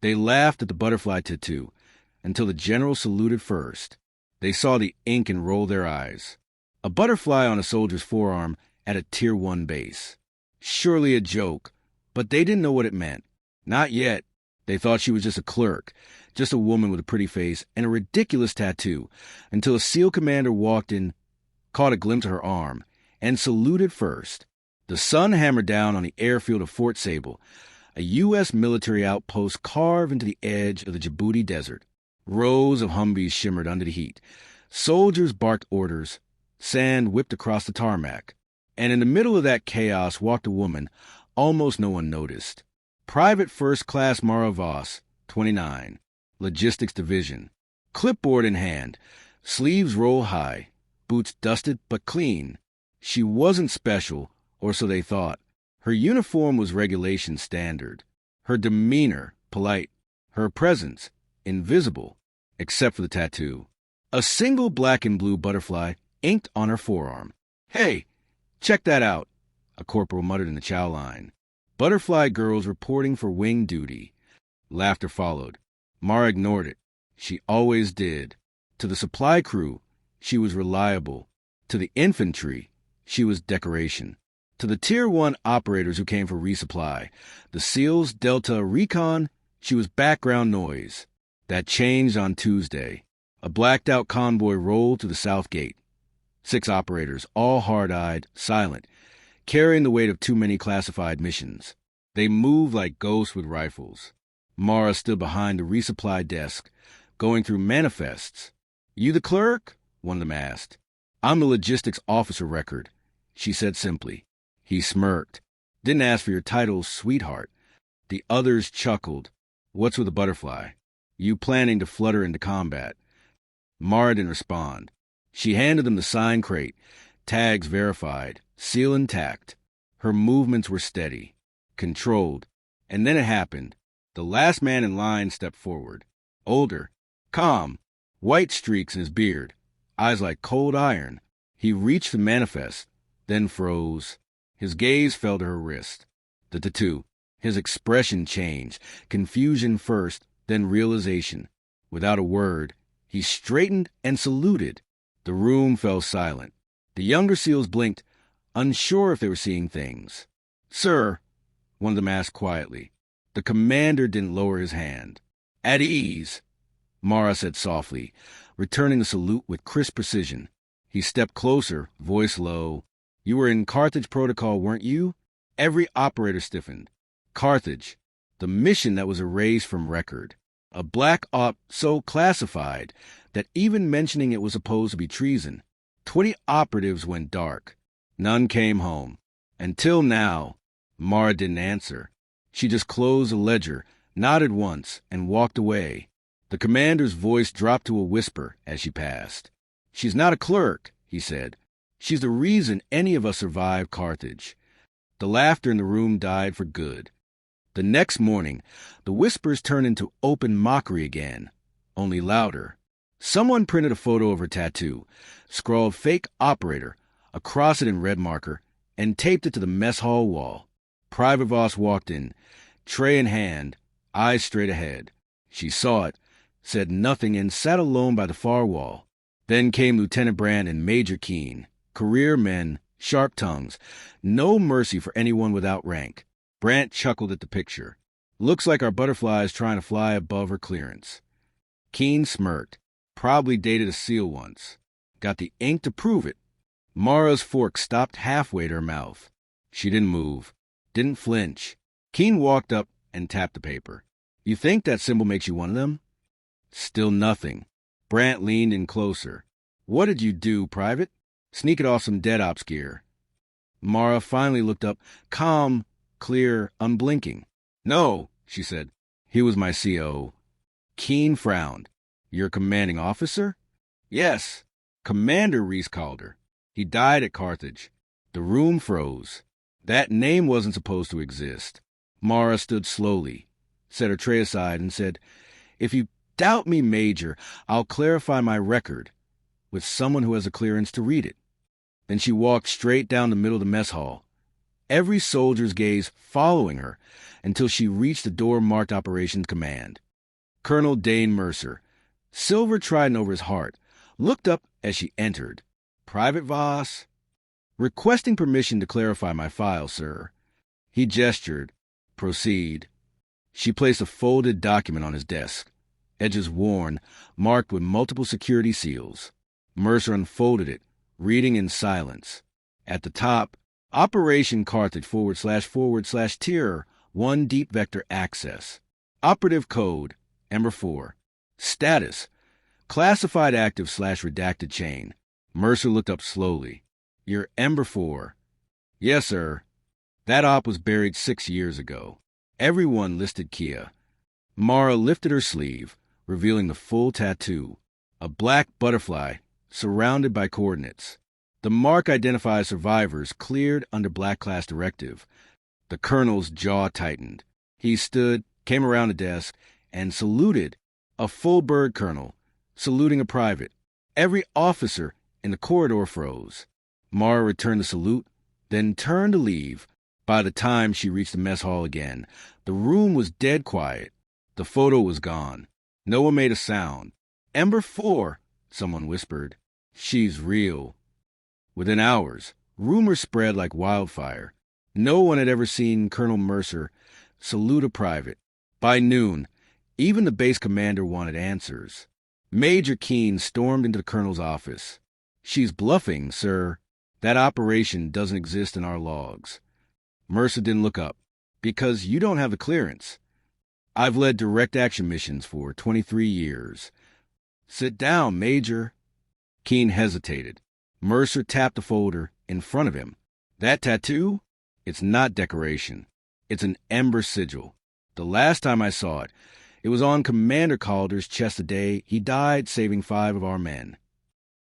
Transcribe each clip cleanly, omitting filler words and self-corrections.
They laughed at the butterfly tattoo until the general saluted first. They saw the ink and rolled their eyes. A butterfly on a soldier's forearm at a Tier 1 base. Surely a joke, but they didn't know what it meant. Not yet. They thought she was just a clerk, just a woman with a pretty face and a ridiculous tattoo, until a SEAL commander walked in, caught a glimpse of her arm, and saluted first. The sun hammered down on the airfield of Fort Sable, a U.S. military outpost carved into the edge of the Djibouti desert. Rows of Humvees shimmered under the heat. Soldiers barked orders. Sand whipped across the tarmac. And in the middle of that chaos walked a woman almost no one noticed. Private First Class Mara Voss, 29, Logistics Division. Clipboard in hand, sleeves rolled high, boots dusted but clean. She wasn't special, or so they thought. Her uniform was regulation standard. Her demeanor, polite. Her presence, invisible, except for the tattoo. A single black and blue butterfly inked on her forearm. "Hey, check that out," a corporal muttered in the chow line. Butterfly girls reporting for wing duty. Laughter followed. Mara ignored it. She always did. To the supply crew, she was reliable. To the infantry, she was decoration. To the Tier 1 operators who came for resupply, the SEALs, Delta, Recon, she was background noise. That changed on Tuesday. A blacked-out convoy rolled through the south gate. 6 operators, all hard-eyed, silent, carrying the weight of too many classified missions. They moved like ghosts with rifles. Mara stood behind the resupply desk, going through manifests. "You the clerk?" one of them asked. "I'm the logistics officer record," she said simply. He smirked. "Didn't ask for your title, sweetheart." The others chuckled. "What's with the butterfly? You planning to flutter into combat?" Mara didn't respond. She handed them the sign crate, tags verified, seal intact. Her movements were steady, controlled. And then it happened. The last man in line stepped forward. Older, calm, white streaks in his beard, eyes like cold iron. He reached the manifest, then froze. His gaze fell to her wrist. The tattoo. His expression changed, confusion first, then realization. Without a word, he straightened and saluted. The room fell silent. The younger SEALs blinked, unsure if they were seeing things. "Sir," one of them asked quietly. The commander didn't lower his hand. "At ease," Mara said softly, returning the salute with crisp precision. He stepped closer, voice low. "You were in Carthage protocol, weren't you?" Every operator stiffened. Carthage, the mission that was erased from record. A black op so classified that even mentioning it was supposed to be treason. 20 operatives went dark. None came home. Until now, Mara didn't answer. She just closed the ledger, nodded once, and walked away. The commander's voice dropped to a whisper as she passed. "She's not a clerk," he said. "She's the reason any of us survived Carthage." The laughter in the room died for good. The next morning, the whispers turned into open mockery again, only louder. Someone printed a photo of her tattoo, scrawled "fake operator" across it in red marker, and taped it to the mess hall wall. Private Voss walked in, tray in hand, eyes straight ahead. She saw it, said nothing, and sat alone by the far wall. Then came Lieutenant Brand and Major Keene, career men, sharp tongues, no mercy for anyone without rank. Brant chuckled at the picture. "Looks like our butterfly is trying to fly above her clearance." Keene smirked. "Probably dated a SEAL once. Got the ink to prove it." Mara's fork stopped halfway to her mouth. She didn't move, didn't flinch. Keene walked up and tapped the paper. "You think that symbol makes you one of them?" Still nothing. Brant leaned in closer. "What did you do, Private?" "Sneak it off some dead ops gear." Mara finally looked up, calm, clear, unblinking. "No," she said. "He was my CO." Keene frowned. "Your commanding officer?" "Yes. Commander Reese Calder. He died at Carthage." The room froze. That name wasn't supposed to exist. Mara stood slowly, set her tray aside, and said, "If you doubt me, Major, I'll clarify my record with someone who has a clearance to read it." Then she walked straight down the middle of the mess hall. every soldier's gaze following her until she reached the door marked Operations Command. Colonel Dane Mercer, silver trident over his heart, looked up as she entered. "Private Voss?" "Requesting permission to clarify my file, sir." He gestured. "Proceed." She placed a folded document on his desk, edges worn, marked with multiple security seals. Mercer unfolded it, reading in silence. At the top, Operation Carthage / Tier 1 Deep Vector Access. Operative Code, Ember 4. Status, Classified Active / Redacted Chain. Mercer looked up slowly. "You're Ember 4. "Yes, sir. That op was buried 6 years ago. Everyone listed Kia." Mara lifted her sleeve, revealing the full tattoo. A black butterfly, surrounded by coordinates. The mark identifies survivors cleared under Black Class Directive. The colonel's jaw tightened. He stood, came around the desk, and saluted. A full bird colonel, saluting a private. Every officer in the corridor froze. Mara returned the salute, then turned to leave. By the time she reached the mess hall again, the room was dead quiet. The photo was gone. No one made a sound. "Ember 4, someone whispered. "She's real." Within hours, rumors spread like wildfire. No one had ever seen Colonel Mercer salute a private. By noon, even the base commander wanted answers. Major Keene stormed into the colonel's office. "She's bluffing, sir. That operation doesn't exist in our logs." Mercer didn't look up. "Because you don't have the clearance. I've led direct action missions for 23 years. "Sit down, Major." Keene hesitated. Mercer tapped the folder in front of him. "That tattoo? It's not decoration. It's an ember sigil. The last time I saw it, it was on Commander Calder's chest the day he died saving 5 of our men."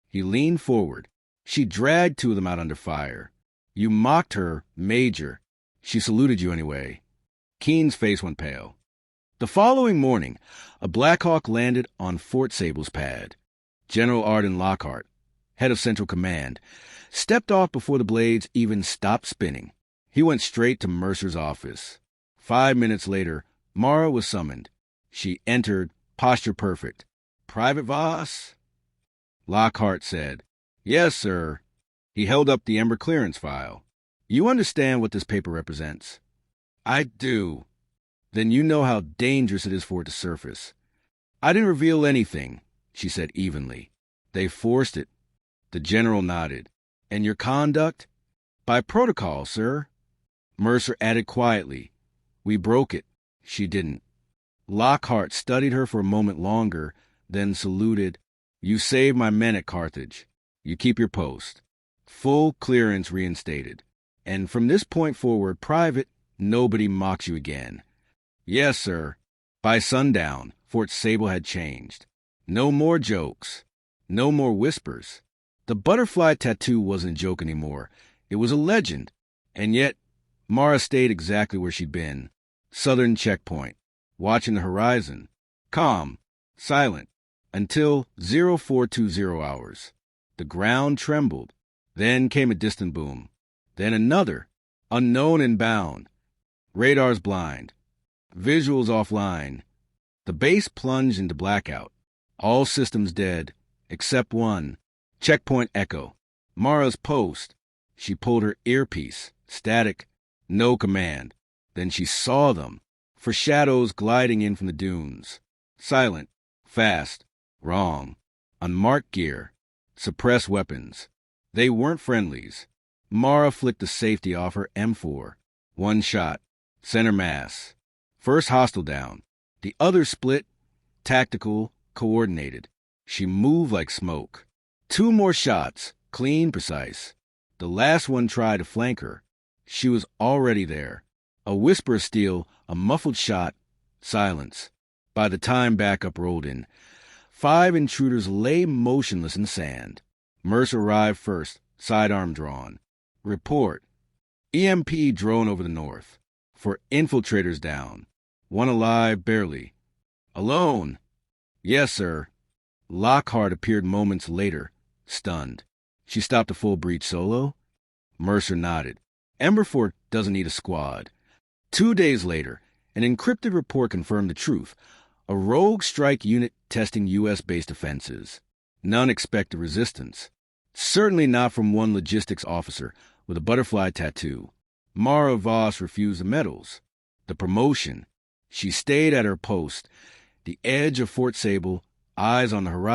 He leaned forward. "She dragged 2 of them out under fire. You mocked her, Major. She saluted you anyway." Keene's face went pale. The following morning, a Black Hawk landed on Fort Sable's pad. General Arden Lockhart, head of Central Command, stepped off before the blades even stopped spinning. He went straight to Mercer's office. 5 minutes later, Mara was summoned. She entered, posture perfect. "Private Voss?" Lockhart said, "Yes, sir." He held up the Ember clearance file. "You understand what this paper represents?" "I do." "Then you know how dangerous it is for it to surface." "I didn't reveal anything," she said evenly. "They forced it." The general nodded. "And your conduct?" "By protocol, sir." Mercer added quietly, "We broke it." She didn't. Lockhart studied her for a moment longer, then saluted. "You saved my men at Carthage. You keep your post. Full clearance reinstated. And from this point forward, Private, nobody mocks you again." "Yes, sir." By sundown, Fort Sable had changed. No more jokes. No more whispers. The butterfly tattoo wasn't a joke anymore. It was a legend. And yet, Mara stayed exactly where she'd been. Southern checkpoint. Watching the horizon. Calm. Silent. Until 0420 hours. The ground trembled. Then came a distant boom. Then another. Unknown and bound. Radar's blind. Visuals offline. The base plunged into blackout. All systems dead, except one. Checkpoint echo. Mara's post. She pulled her earpiece. Static. No command. Then she saw them. For shadows gliding in from the dunes. Silent. Fast. Wrong. Unmarked gear. Suppressed weapons. They weren't friendlies. Mara flicked the safety off her M4. One shot. Center mass. First hostile down. The other split. Tactical. Coordinated. She moved like smoke. 2 more shots. Clean, precise. The last one tried to flank her. She was already there. A whisper of steel, a muffled shot. Silence. By the time backup rolled in, 5 intruders lay motionless in the sand. Mercer arrived first, sidearm drawn. Report. EMP drone over the north. For infiltrators down. One alive, barely. Alone. Yes, sir. Lockhart appeared moments later, stunned. She stopped a full breach solo? Mercer nodded. Emberfort doesn't need a squad. 2 days later, an encrypted report confirmed the truth. A rogue strike unit testing U.S.-based offenses. None expected resistance. Certainly not from one logistics officer with a butterfly tattoo. Mara Voss refused the medals. The promotion. She stayed at her post, the edge of Fort Sable, eyes on the horizon.